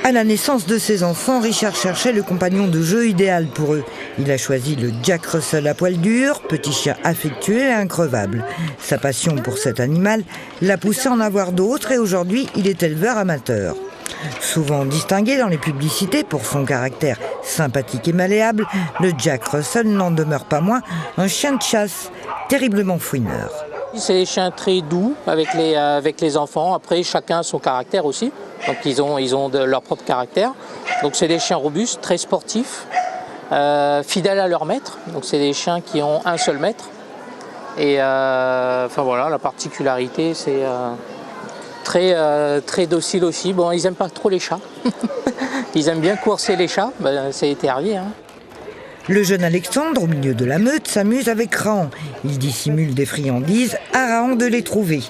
À la naissance de ses enfants, Richard cherchait le compagnon de jeu idéal pour eux. Il a choisi le Jack Russell à poil dur, petit chien affectueux et increvable. Sa passion pour cet animal l'a poussé à en avoir d'autres et aujourd'hui, il est éleveur amateur. Souvent distingué dans les publicités pour son caractère sympathique et malléable, le Jack Russell n'en demeure pas moins un chien de chasse, terriblement fouineur. C'est des chiens très doux avec les enfants. Après, chacun a son caractère aussi. Donc ils ont leur propre caractère. Donc c'est des chiens robustes, très sportifs, fidèles à leur maître. Donc c'est des chiens qui ont un seul maître. Et enfin voilà, la particularité, c'est très docile aussi. Bon, ils n'aiment pas trop les chats. Ils aiment bien courser les chats. C'est étervier, hein. Le jeune Alexandre, au milieu de la meute, s'amuse avec Rahan. Il dissimule des friandises à Rahan de les trouver.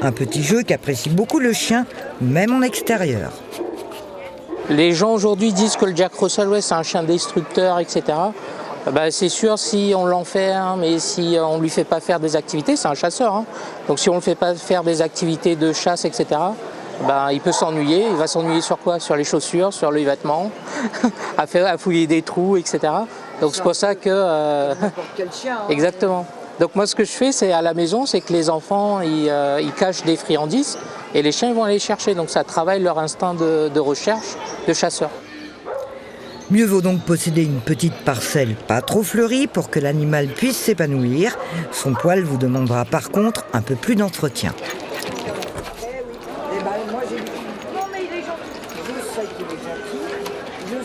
Un petit jeu qu'apprécie beaucoup le chien, même en extérieur. Les gens aujourd'hui disent que le Jack Russell, ouais, c'est un chien destructeur, etc. C'est sûr, si on l'enferme et si on ne lui fait pas faire des activités, c'est un chasseur, hein. Donc si on ne le fait pas faire des activités de chasse, etc., il peut s'ennuyer. Il va s'ennuyer sur quoi? Sur les chaussures, sur les vêtements, à fouiller des trous, etc. Donc c'est pour ça que... N'importe quel chien. Hein. Exactement. Donc moi ce que je fais, c'est à la maison, c'est que les enfants, ils cachent des friandises et les chiens ils vont aller les chercher. Donc ça travaille leur instinct de recherche de chasseur. Mieux vaut donc posséder une petite parcelle pas trop fleurie pour que l'animal puisse s'épanouir. Son poil vous demandera par contre un peu plus d'entretien.